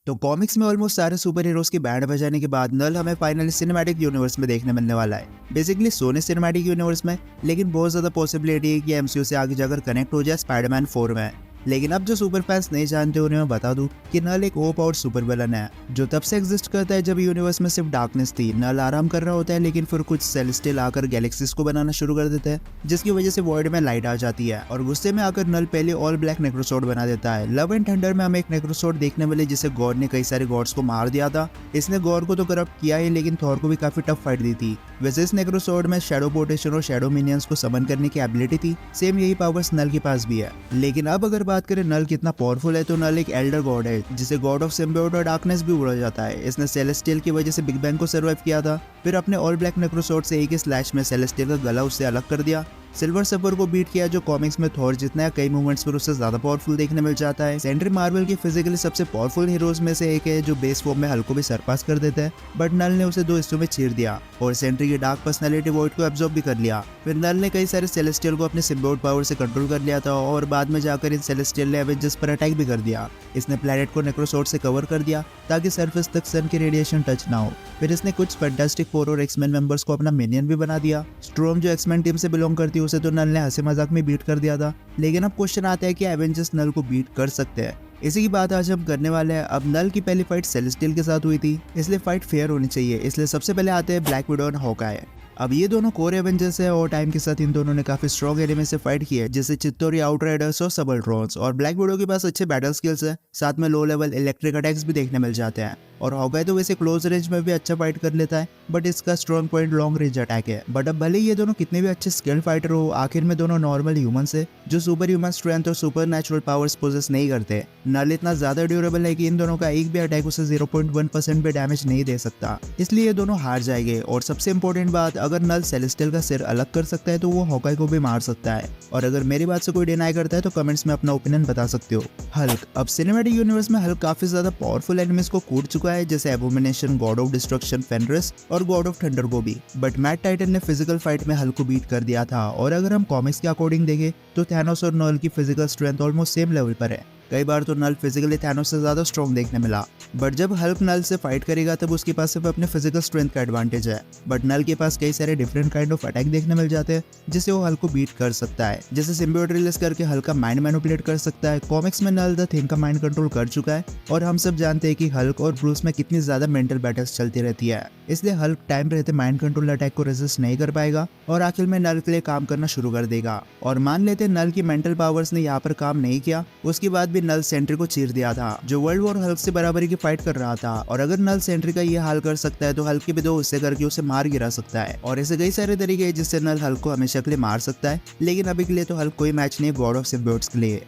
तो कॉमिक्स में ऑलमोस्ट सारे सुपर हीरोज की बैंड बजाने के बाद नल हमें फाइनली सिनेमैटिक यूनिवर्स में देखने मिलने वाला है। बेसिकली सोनी सिनेमैटिक यूनिवर्स में, लेकिन बहुत ज्यादा पॉसिबिलिटी है कि एमसीयू से आगे जाकर कनेक्ट हो जाए स्पाइडरमैन 4 में। लेकिन अब जो सुपर फैंस नहीं जानते उन्हें मैं बता दूं कि नल एक ओवर पावर्ड सुपर विलन है जो तब से एग्जिस्ट करता है जब यूनिवर्स में सिर्फ डार्कनेस थी। नल आराम कर रहा होता है, लेकिन फिर कुछ सेलेस्टियल आकर गैलेक्सीज को बनाना शुरू कर देते हैं, जिसकी वजह से वॉइड में लाइट आ जाती है और गुस्से में आकर नल पहले ऑल ब्लैक नेक्रोसॉर्ड बना देता है। लव एंड थंडर में हमें एक नेक्रोसॉर्ड देखने मिले जिसे गॉड ने कई सारे गॉड्स को मार दिया था। इसने गॉड को तो करप्ट किया ही, लेकिन थॉर को भी काफी टफ फाइट दी थी। वैसे इस नेक्रोसॉर्ड में शैडो पोर्टेशन और शैडो मिनियंस को समन करने की एबिलिटी थी। सेम यही पावर्स नल के पास भी है। लेकिन अब अगर बात करें नल कितना पावरफुल है, तो नल एक एल्डर गॉड है जिसे गॉड ऑफ सिम्बियोट और डार्कनेस भी बोला जाता है। इसने सेलेस्टियल की वजह से बिग बैंग को सर्वाइव किया था, फिर अपने ऑल ब्लैक नेक्रोसॉर्ड से एक ही स्लैश में सेलेस्टियल का गला उससे अलग कर दिया। सिल्वर सर्फर को बीट किया जो कॉमिक्स में थॉर जितना है, कई मूवमेंट्स पर उससे ज्यादा पावरफुल देखने मिल जाता है। सेंट्री मार्वल की फिजिकली सबसे पावरफुल हीरोज में से एक है जो बेस फॉर्म में हल्क को भी सरपास कर देता है, बट नल ने उसे दो हिस्सों में चीर दिया और सेंट्री की डार्क पर्सनैलिटी वॉइड को एब्जॉर्ब भी कर लिया। फिर नल ने कई सारे सेलेस्टियल को अपने सिम्बियोट पावर से कंट्रोल कर लिया था और बाद में जाकर इन सेलेस्टियल ने एवेंजर्स पर अटैक भी कर दिया। इसने प्लेनेट को नेक्रोसॉर्ड से कवर कर दिया ताकि सरफेस तक सन की रेडिएशन टच ना हो। फिर इसने कुछ फैंटास्टिक फोर और एक्समैन मेंबर्स को अपना मिनियन भी बना दिया। स्ट्रोम जो एक्समैन टीम से बिलोंग करती है उसे तो नल ने हंसी मजाक में बीट कर दिया था। लेकिन अब क्वेश्चन आता है कि एवेंजर्स नल को बीट कर सकते हैं? इसी की बात आज हम करने वाले हैं। अब नल की पहली फाइट सेलेस्टियल के साथ हुई थी, इसलिए फाइट फेयर होनी चाहिए। इसलिए सबसे पहले आते हैं ब्लैक विडो और हॉकाई। अब ये दोनों कोर एवेंजर्स है और टाइम के साथ इन दोनों ने काफी स्ट्रॉन्ग एनिमी से फाइट की है, जैसे चित्तौरी आउटराइडर्स और सबल्ट्रॉन्स। और ब्लैक विडो के पास अच्छे बैटल स्किल्स है, साथ में लो लेवल इलेक्ट्रिक अटैक्स भी देखने मिल जाते हैं। और हॉकाई तो वैसे क्लोज रेंज में भी अच्छा फाइट कर लेता है, बट इसका strong point long range attack है। बट अब भले ये दोनों कितने भी अच्छे स्किल फाइटर हो, आखिर में दोनों नॉर्मल ह्यूमंस है जो सुपर ह्यूमन स्ट्रेंथ और सुपर नेचुरल पावर्स पोजेस नहीं करते। नल इतना ज्यादा ड्यूरेबल है कि इन दोनों का एक भी अटैक उसे 0.1% भी डैमेज नहीं दे सकता, इसलिए ये दोनों हार जाएंगे। और सबसे इंपॉर्टेंट बात, अगर नल सेलेस्टियल का सिर अलग कर सकता है तो वो हॉकाई को भी मार सकता है। और अगर मेरी बात से कोई डिनाई करता है तो कमेंट्स में अपना ओपिनियन बता सकते हो। हल्क, अब सिनेमैटिक यूनिवर्स में हल्क काफी ज्यादा पावरफुल एनिमीज को कूट चुका है, जैसे एबोमिनेशन, गॉड ऑफ डिस्ट्रक्शन फेनरिस और गॉड ऑफ थंडर को भी। बट मैट टाइटन ने फिजिकल फाइट में हल्क को बीट कर दिया था। और अगर हम कॉमिक्स के अकॉर्डिंग देखें तो थैनोस और नल की physical strength almost same level पर है। कई बार तो नल फिजिकली थैनोस से ज्यादा स्ट्रॉन्ग देखने मिला, बट जब हल्क नल से फाइट करेगा तब उसके पास सिर्फ अपने फिजिकल स्ट्रेंथ का एडवांटेज है। बट नल के पास कई सारे डिफरेंट काइंड ऑफ अटैक देखने मिल जाते हैं जिससे वो हल्क को बीट कर सकता है, जैसे सिम्बियोट रिलीज करके हल्क का माइंड मैनिपुलेट कर सकता है। कॉमिक्स में नल द थिंग का माइंड कंट्रोल कर चुका है और हम सब जानते हैं कि हल्क और ब्रूस में कितनी ज्यादा मेंटल बैटल्स चलती रहती है, इसलिए हल्क टाइम रहते माइंड कंट्रोल अटैक को रेजिस्ट नहीं कर पाएगा और आखिर में नल के लिए काम करना शुरू कर देगा। और मान लेते नल की मेंटल पावर्स ने यहाँ पर काम नहीं किया, उसके बाद भी नल सेंट्री को चीर दिया था जो वर्ल्ड वॉर हल्क से बराबरी की फाइट कर रहा था। और अगर नल सेंट्री का ये हाल कर सकता है तो हल्क के भी दो हिस्से करके उसे मार गिरा सकता है। और ऐसे कई सारे तरीके हैं जिससे नल हल्क को हमेशा के लिए मार सकता है, लेकिन अभी के लिए तो हल्क कोई मैच नहीं है गॉड ऑफ सिम्बियोट्स के लिए।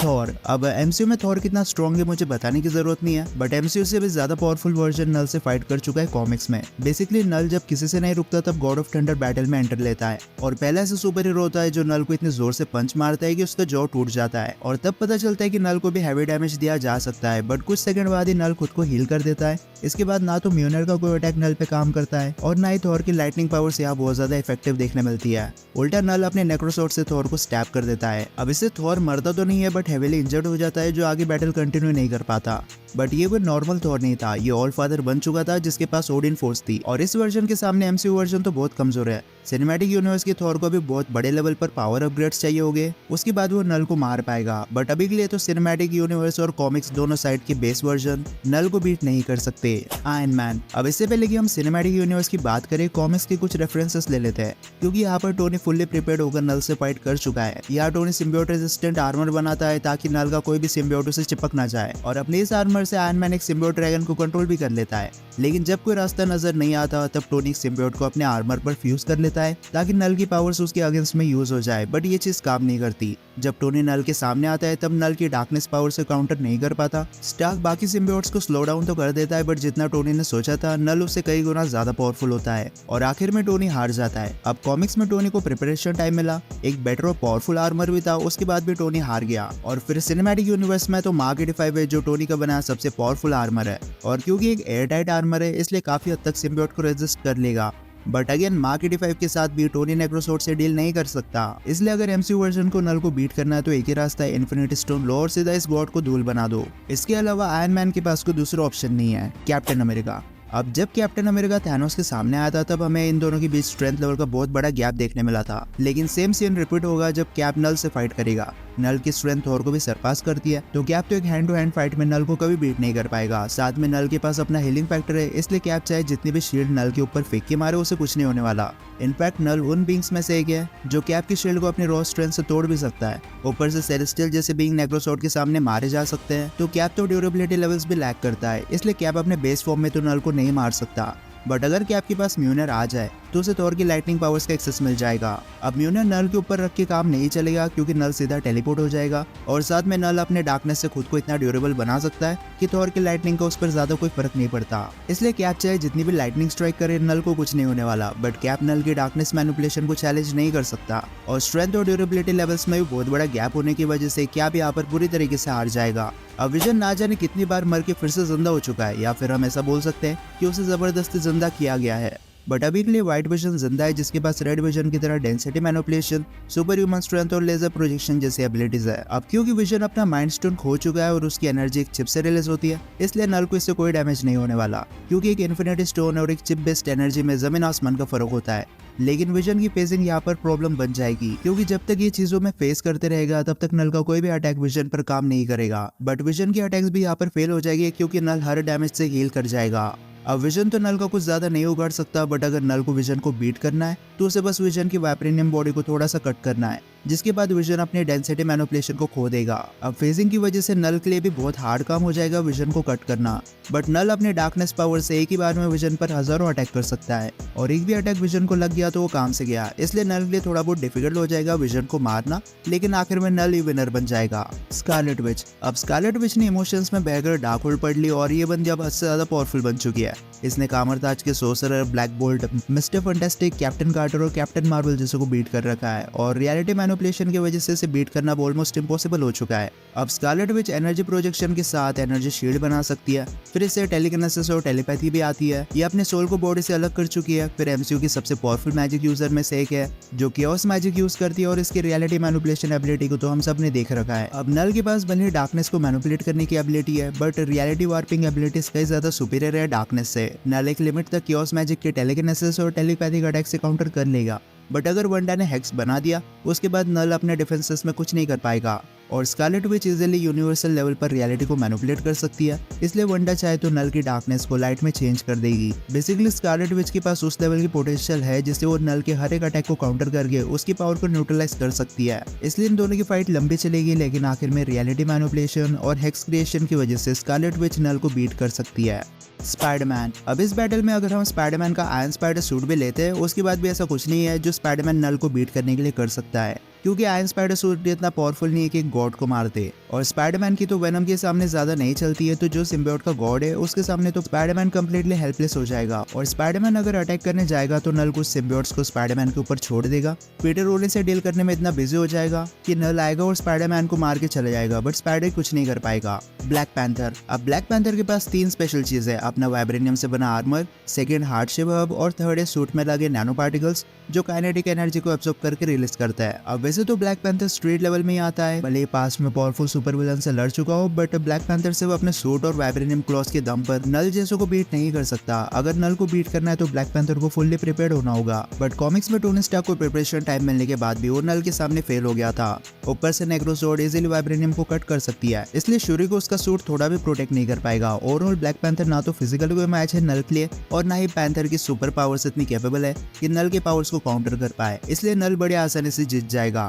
थॉर, अब एमसीयू में थॉर कितना स्ट्रॉन्ग है मुझे बताने की जरूरत नहीं है, बट एमसीयू से भी ज्यादा पावरफुल वर्जन नल से फाइट कर चुका है कॉमिक्स में। बेसिकली नल जब किसी से नहीं रुकता तब गॉड ऑफ थंडर बैटल में एंटर लेता है और पहला ऐसा सुपर हीरो होता है जो नल को इतने जोर से पंच मारता है कि उसका जॉ टूट जाता है। और तब पता चलता है कि नल को भी हैवी डैमेज दिया जा सकता है, बट कुछ सेकंड बाद ही नल खुद को हील कर देता है। इसके बाद ना तो म्यूनर का कोई अटैक नल पे काम करता है और ना ही थॉर की लाइटनिंग पावर्स यहाँ बहुत ज्यादा इफेक्टिव देखने मिलती है। उल्टा नल अपने नेक्रोसॉर्ड से थॉर को स्टैब कर देता है। अब इससे थॉर मरता तो नहीं है, बट हेवीली इंजर्ड हो जाता है जो आगे बैटल कंटिन्यू नहीं कर पाता। बट ये कोई नॉर्मल थॉर नहीं था, ये ऑल फादर बन चुका था जिसके पास ओडिन फोर्स थी। और इस वर्जन के सामने एमसीयू वर्जन तो बहुत कमजोर है। सिनेमैटिक यूनिवर्स के थॉर को भी बहुत बड़े लेवल पर पावर अपग्रेड्स चाहिए होंगे, उसके बाद वो नल को मार पाएगा। बट अभी के लिए तो सिनेमैटिक यूनिवर्स और कॉमिक्स दोनों साइड के बेस वर्जन नल को बीट नहीं कर सकते। आयरन मैन, अब इससे पहले कि हम सिनेमैटिक यूनिवर्स की बात करें, कॉमिक्स के कुछ रेफरेंसेस ले लेते हैं, क्योंकि यहाँ पर टोनी फुल्ली प्रिपेयर्ड होकर नल से फाइट कर चुका है। यहाँ टोनी सिम्बियोट रेजिस्टेंट आर्मर बनाता है ताकि नल का कोई भी सिम्बियोट उसे चिपक ना जाए, और अपने इस आर्मर से आयरन मैन एक सिम्बियोट ड्रैगन को कंट्रोल भी कर लेता है। लेकिन जब कोई रास्ता नजर नहीं आता तब टोनी सिम्बियोट को अपने आर्मर पर फ्यूज कर लेता है ताकि नल की पावर्स उसके अगेंस्ट में यूज हो जाए, बट ये चीज काम नहीं करती। जब टोनी नल के सामने आता है तब नल की डार्कनेस पावर से काउंटर नहीं कर पाता। स्टार्क बाकी सिम्बियोट्स को स्लो डाउन तो कर देता है, बट जितना टोनी ने सोचा था नल उससे कई गुना ज्यादा पावरफुल होता है और आखिर में टोनी हार जाता है। अब कॉमिक्स में टोनी को प्रिपरेशन टाइम मिला, एक बेटर और पावरफुल आर्मर भी था, उसके बाद भी टोनी हार गया। और फिर सिनेमैटिक यूनिवर्स में तो मार्क 85 है जो टोनी का बनाया सबसे पावरफुल आर्मर है, और क्योंकि एक एयर टाइट आर्मर है इसलिए काफी हद तक सिम्बियोट को रेजिस्ट कर लेगा। बट अगेन मार्क 85 के साथ भी टोनी नेक्रोसोर्ड से डील नहीं कर सकता। इसलिए अगर एमसीयू वर्जन को नल को बीट करना है तो एक ही रास्ता है, इन्फिनिटी स्टोन लो और सीधा इस गॉड को धूल बना दो। इसके अलावा आयरन मैन के पास कोई दूसरा ऑप्शन नहीं है, कैप्टन अमेरिका। अब जब कैप्टन अमेरिका थैनोस के सामने आया था तब हमें इन दोनों के बीच स्ट्रेंथ लेवल का बहुत बड़ा गैप देखने मिला था, लेकिन सेम सीन रिपीट होगा जब कैप नल से फाइट करेगा। नल की स्ट्रेंथ थॉर को भी सरपास करती है, तो कैप तो एक हैंड टू हैंड फाइट में नल को कभी बीट नहीं कर पाएगा। साथ में नल के पास अपना हीलिंग फैक्टर है, इसलिए कैप चाहे जितनी भी शील्ड नल के ऊपर फेंक के मारे उसे कुछ नहीं होने वाला। इनफैक्ट नल उन बींग्स में से एक है जो कैप की शील्ड को अपनी रॉ स्ट्रेंथ से तोड़ भी सकता है। ऊपर से सेलेस्टियल जैसे बींग नेक्रोसोर्ड के सामने मारे जा सकते हैं, तो कैप तो ड्यूरेबिलिटी लेवल्स भी लैक करता है, इसलिए कैप अपने बेस फॉर्म में तो नल को नहीं मार सकता। बट अगर कैप के पास म्यूनर आ जाए तो उसे थॉर की लाइटनिंग पावर्स का एक्सेस मिल जाएगा। अब म्यूनर नल के ऊपर रख के काम नहीं चलेगा क्योंकि नल सीधा टेलीपोर्ट हो जाएगा, और साथ में नल अपने डार्कनेस से खुद को इतना ड्यूरेबल बना सकता है कि थॉर की लाइटनिंग का उस पर ज्यादा कोई फर्क नहीं पड़ता। इसलिए कैप चाहे जितनी भी लाइटनिंग स्ट्राइक करे नल को कुछ नहीं होने वाला, बट कैप नल की डार्कनेस मैनिपुलेशन को चैलेंज नहीं कर सकता। और स्ट्रेंथ और ड्यूरेबिलिटी लेवल्स में भी बहुत बड़ा गैप होने की वजह से कैप यहाँ पर पूरी तरीके से हार जाएगा। अब विजन ना जाने कितनी बार मर के फिर से जिंदा हो चुका है, या फिर हम ऐसा बोल सकते हैं कि उसे जबरदस्ती जिंदा किया गया है। बट अभी के लिए व्हाइट विजन जिंदा है, जिसके पास रेड विजन की तरह density manipulation, super human strength और लेजर प्रोजेक्शन जैसी एबिलिटीज है। अब क्योंकि विजन अपना माइंड स्टोन खो चुका है और उसकी एनर्जी एक चिप से रिलीज होती है, इसलिए नल को इससे कोई डैमेज नहीं होने वाला, क्योंकि एक इन्फिनिटी स्टोन और एक चिप बेस्ड एनर्जी में जमीन आसमान का फर्क होता है। लेकिन विजन की फेसिंग यहाँ पर प्रॉब्लम बन जाएगी, क्योंकि जब तक ये चीजों में फेस करते रहेगा तब तक नल का कोई भी अटैक विजन पर काम नहीं करेगा। बट विजन की अटैक्स भी यहाँ पर फेल हो जाएगी, क्योंकि नल हर डैमेज से हील कर जाएगा। अब विजन तो नल का कुछ ज्यादा नहीं उगाड़ सकता, बट अगर नल को विजन को बीट करना है तो उसे बस विजन की वाइब्रेनियम बॉडी को थोड़ा सा कट करना है, जिसके बाद विजन अपनी डेंसिटी मैनिपुलेशन को खो देगा। अब फेजिंग की वजह से नल के लिए भी बहुत हार्ड काम हो जाएगा विजन को कट करना, बट नल अपने डार्कनेस पावर से एक ही बार में विजन पर हजारों अटैक कर सकता है, और एक भी अटैक विजन को लग गया तो वो काम से गया। इसलिए नल के लिए थोड़ा बहुत डिफिकल्ट हो जाएगा विजन को मारना, लेकिन आखिर में नल ही विनर बन जाएगा। Scarlet Witch. अब स्कारलेट विच ने इमोशंस में बहकर डार्क होल्ड पढ़ ली, और ये बंदी अब हद से ज्यादा पावरफुल बन चुकी है। इसने कामरताज के sorcerer, Black Bolt, Mister Fantastic, Captain Carter और कैप्टन मार्वल जैसे को बीट कर रखा है, और रियलिटी मैनिपुलेशन की वजह से इसे बीट करना ऑलमोस्ट इम्पॉसिबल हो चुका है। अब स्कारलेट विच एनर्जी प्रोजेक्शन के साथ एनर्जी शील्ड बना सकती है, फिर इससे टेलीकिनेसिस और टेलीपैथी भी आती है। ये अपने सोल को बॉडी से अलग कर चुकी है। फिर एमसीयू की सबसे पावरफुल मैजिक यूजर में से एक है जो कियोस मैजिक यूज करती है, और इसकी रियलिटी मैनिपुलेशन एबिलिटी को तो हम सब ने देख रखा है। अब नल के पास भले डार्कनेस को मैनिपुलेट करने की एबिलिटी है, बट रियलिटी वार्पिंग एबिलिटीज कई ज्यादा सुपीरियर है डार्कनेस से। नल एक लिमिट तक कियोस मैजिक के टेलीकिनेसिस और टेलीपैथिक अटैक से काउंटर कर लेगा, बट अगर वंडा ने हेक्स बना दिया उसके बाद नल अपने डिफेंसेस में कुछ नहीं कर पाएगा। और Scarlet Witch easily universal level पर रियलिटी को मैनिपुलेट कर सकती है, इसलिए वंडा चाहे तो नल की डार्कनेस को लाइट में चेंज कर देगी। बेसिकली स्कारलेट विच के पास उस लेवल की पोटेंशियल है जिससे वो नल के हर एक अटैक को काउंटर करके उसकी पावर को न्यूट्रलाइज कर सकती है। इसलिए इन दोनों की फाइट लंबी चलेगी, लेकिन आखिर में रियलिटी मैनिपुलेशन और हेक्स क्रिएशन की वजह से स्कारलेट विच नल को बीट कर सकती है। स्पाइडरमैन। अब इस बैटल में अगर हम स्पाइडरमैन का आयरन स्पाइडर सूट भी लेते हैं, उसके बाद भी ऐसा कुछ नहीं है जो स्पाइडरमैन नल को बीट करने के लिए कर सकता है, क्योंकि आयरन स्पाइडर सूट इतना पावरफुल नहीं है कि गॉड को मार दे। और स्पाइडरमैन की तो वेनम के सामने ज्यादा नहीं चलती है, तो जो सिम्बियोट का गॉड है उसके सामने तो स्पाइडरमैन कंप्लीटली हेल्पलेस हो जाएगा। और स्पाइडरमैन अगर अटैक करने जाएगा तो नल कुछ सिम्बियोट्स को स्पाइडरमैन के ऊपर छोड़ देगा। पीटर रोलिन से डील करने में इतना बिजी हो जाएगा कि नल आएगा और स्पाइडरमैन को मार के चले जाएगा, बट स्पाइडर कुछ नहीं कर पाएगा। Black panther. अब ब्लैक पैंथर के पास 3 स्पेशल चीज है, अपना वाइब्रेनियम से बना armour, second heart shape hub, और थर्ड है सूट में लगे नैनो पार्टिकल्स जो काइनेटिक एनर्जी को एब्सॉर्ब करके रिलीज करता है। अब वैसे तो ब्लैक पैंथर स्ट्रीट लेवल में ही आता है, भले पास्ट में पावरफुल सुपर विलन से लड़ चुका हो, बट ब्लैक पैंथर सिर्फ अपने सूट और वाइब्रेनियम क्लॉज के दम पर नल जैसों को बीट नहीं कर सकता। अगर नल को बीट करना है तो ब्लैक पैंथर को फुल्ली प्रिपेयर्ड होना होगा, बट कॉमिक्स में टोनी स्टार्क को प्रिपरेशन टाइम मिलने के बाद भी वो नल के सामने फेल हो गया था। ऊपर से नेक्रोसोर्ड इजीली वाइब्रेनियम को कट कर सकती है, इसलिए शूरी को उसका सूट थोड़ा भी प्रोटेक्ट नहीं कर पाएगा। ओवरऑल ब्लैक पैंथर ना तो फिजिकली कोई मैच है नल के लिए, और ना ही पैंथर की सुपर पावर्स इतनी कैपेबल है कि नल के पावर्स को काउंटर कर पाए, इसलिए नल बड़े आसानी से जीत जाएगा।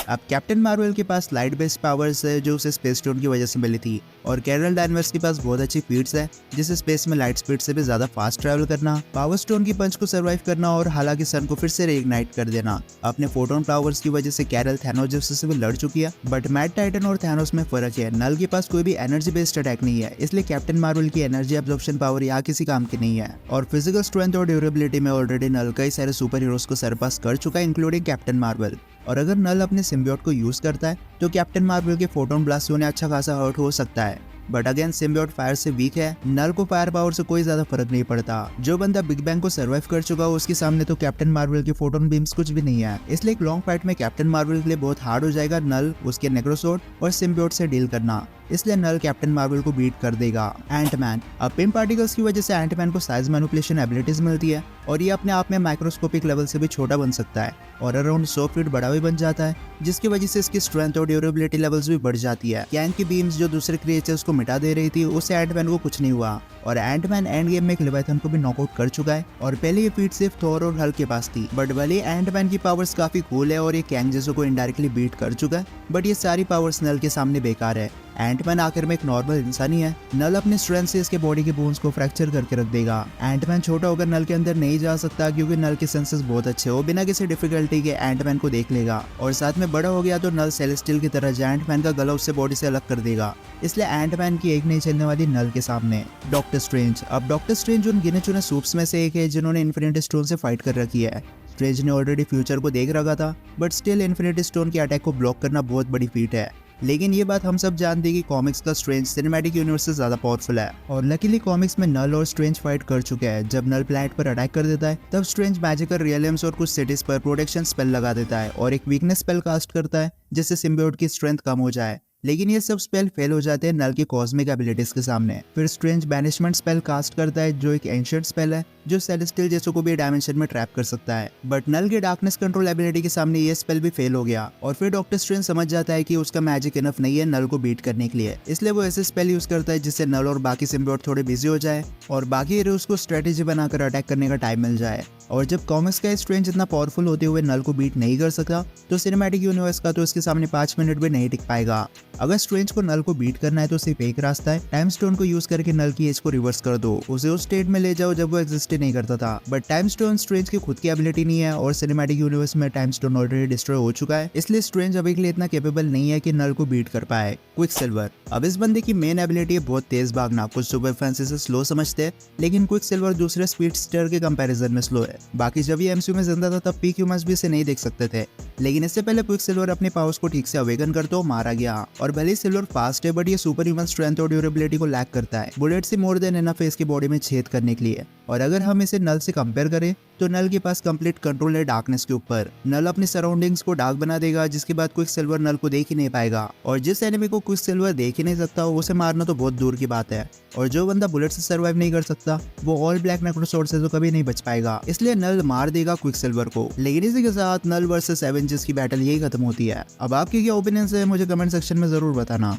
अब कैप्टन मार्वल के पास लाइट बेस्ड पावर्स है जो उसे स्पेस स्टोन की वजह से मिली थी, और कैरल डायनवर्स के पास बहुत अच्छी फीट्स है जिसे स्पेस में लाइट स्पीड से भी ज्यादा फास्ट ट्रैवल करना, पावर स्टोन की पंच को सर्वाइव करना, और हालांकि सन को फिर से रीइग्नाइट कर देना। अपने फोटोन पावर्स की वजह से कैरल थैनोस से भी लड़ चुकी है, बट मैड टाइटन और थैनोस में फर्क है, नल के पास कोई भी एनर्जी बेस्ड अटैक नहीं है, इसलिए कैप्टन मार्वल की एनर्जी एब्जॉर्प्शन पावर यहाँ किसी काम की नहीं है। और फिजिकल स्ट्रेंथ और ड्यूरेबिलिटी में ऑलरेडी नल कई सारे सुपर हीरोज को सरपास कर चुका है, इंक्लूडिंग कैप्टन मार्वल। और अगर नल अपने सिम्बियोट को यूज करता है तो कैप्टन मार्वल के फोटोन ब्लास्ट से उन्हें अच्छा खासा हर्ट हो सकता है। बट अगेन सिम्बियोट फायर से वीक है, नल को फायर पावर से कोई ज्यादा फर्क नहीं पड़ता। जो बंदा बिग बैंग को सर्वाइव कर चुका हो उसके सामने तो कैप्टन मार्वल के फोटोन बीम्स कुछ भी नहीं है। इसलिए एक लॉन्ग फाइट में कैप्टन मार्वल के लिए बहुत हार्ड हो जाएगा नल, उसके नेक्रोसोड और सिम्बियोट से डील करना। इसलिए नल कैप्टन मार्वल को बीट कर देगा। एंटमैन, अब पिन पार्टिकल्स की वजह से एंटमैन को साइज मैनिपुलेशन एबिलिटीज मिलती है और ये अपने आप में माइक्रोस्कोपिक लेवल से भी छोटा बन सकता है और अराउंड 100 फीट बड़ा भी बन जाता है, जिसकी वजह से इसकी स्ट्रेंथ और ड्यूरेबिलिटी लेवल्स भी बढ़ जाती है। कैंग की बीम्स जो दूसरे क्रिएचर्स को मिटा दे रही थी उससे एंटमैन को कुछ नहीं हुआ और एंटमैन एंड गेम में एक लेविथन को भी नॉकआउट कर चुका है और पहले ये फीट सिर्फ थॉर और हल्क के पास थी। बट भले एंटमैन की पावर्स काफी कूल है और ये कैंग जैसों को इनडायरेक्टली बीट कर चुका है, बट ये सारी पावर्स नल के सामने बेकार है। एंटमैन आखिर में एक नॉर्मल इंसान ही है। नल अपने स्ट्रेंथ से इसके बॉडी के बोन्स को फ्रैक्चर करके रख देगा। एंटमैन छोटा होकर नल के अंदर नहीं जा सकता क्योंकि नल के सेंसेस बहुत अच्छे हो, बिना किसी डिफिकल्टी के एंटमैन को देख लेगा और साथ में बड़ा हो गया तो नल सेलेस्टियल की तरह एंटमैन का गला उससे बॉडी से अलग कर देगा। इसलिए एंटमैन की एक नहीं चलने वाली नल के सामने। डॉक्टर स्ट्रेंज, अब डॉक्टर स्ट्रेंज उन गिने चुने सूप्स में से एक है जिन्होंने इन्फिनिटी स्टोन से फाइट कर रखी है। स्ट्रेंज ने ऑलरेडी फ्यूचर को देख रखा था, बट स्टिल इन्फिनिटी स्टोन के अटैक को ब्लॉक करना बहुत बड़ी फीट है। लेकिन ये बात हम सब जानते हैं कि कॉमिक्स का स्ट्रेंज सिनेमैटिक यूनिवर्स से ज्यादा पावरफुल है और लकीली कॉमिक्स में नल और स्ट्रेंज फाइट कर चुके हैं। जब नल प्लैनेट पर अटैक कर देता है तब स्ट्रेंज मैजिकल रियलम्स और कुछ सिटीज पर प्रोटेक्शन स्पेल लगा देता है और एक वीकनेस स्पेल कास्ट करता है जिससे सिम्बियोट की स्ट्रेंथ कम हो जाए। लेकिन ये सब स्पेल फेल हो जाते हैं नल की कॉस्मिक एबिलिटीज के सामने। फिर स्ट्रेंज बैनिशमेंट स्पेल कास्ट करता है जो एक एंशिएंट स्पेल है जो सेलेस्टियल जैसों को भी डायमेंशन में ट्रैप कर सकता है। बट नल के डार्कनेस कंट्रोल एबिलिटी के सामने ये स्पेल भी फेल हो गया और फिर डॉक्टर स्ट्रेंज समझ जाता है कि उसका मैजिक इनफ नहीं है नल को बीट करने के लिए। इसलिए वो ऐसे स्पेल यूज करता है जिससे नल और बाकी सिम्बियोट थोड़े बिजी हो जाए और बाकी हीरोज को स्ट्रेटेजी बनाकर अटैक करने का टाइम मिल जाए। और जब कॉमिक्स का स्ट्रेंज इतना पावरफुल होते हुए नल को बीट नहीं कर सकता तो सिनेमैटिक यूनिवर्स का तो इसके सामने 5 मिनट भी नहीं टिक पाएगा। अगर स्ट्रेंज को नल को बीट करना है तो सिर्फ एक रास्ता है, टाइम स्टोन को यूज करके नल की एज को रिवर्स कर दो, उसे उस स्टेट में ले जाओ जब वो एग्जिस्ट नहीं करता था। बट टाइम स्टोन स्ट्रेंज की खुद की एबिलिटी नहीं है और सिनेमैटिक यूनिवर्स में टाइम स्टोन ऑलरेडी डिस्ट्रॉय हो चुका है, इसलिए स्ट्रेंज अभी के लिए इतना कैपेबल नहीं है कि नल को बीट कर पाए। क्विकसिल्वर, अब इस बंदे की मेन एबिलिटी है बहुत तेज भागना। कुछ सुपर फैंस इसे स्लो समझते हैं लेकिन क्विकसिल्वर दूसरे स्पीडस्टर के कंपैरिजन में स्लो है। बाकी जब ये एमसीयू में जिंदा था तब पीक ह्यूमंस भी इसे नहीं देख सकते थे, लेकिन इससे पहले क्विकसिल्वर अपने पावर्स को ठीक से अवेकन करते हुए मारा गया। और भले सिल्वर फास्ट है बट ये सुपर ह्यूमन स्ट्रेंथ और ड्यूरेबिलिटी को लैक करता है। बुलेट से मोर देन एनफ है इसकी बॉडी में छेद करने के लिए। और अगर हम इसे नल से कंपेयर करें तो नल के पास कंप्लीट कंट्रोल है डार्कनेस के ऊपर। नल अपनी सराउंडिंग्स को डार्क बना देगा जिसके बाद क्विकसिल्वर नल को देख ही नहीं पाएगा और जिस एनिमी को क्विकसिल्वर देख ही नहीं सकता उसे मारना तो बहुत दूर की बात है। और जो बंदा बुलेट से सर्वाइव नहीं कर सकता वो ऑल ब्लैक नेक्रोसॉर्ड से तो कभी नहीं बच पाएगा, इसलिए नल मार देगा क्विकसिल्वर को। लेकिन इसी के साथ नल वर्सेस एवेंजर्स की बैटल यही खत्म होती है। अब आपकी क्या ओपिनियन है मुझे कमेंट सेक्शन में जरूर बताना।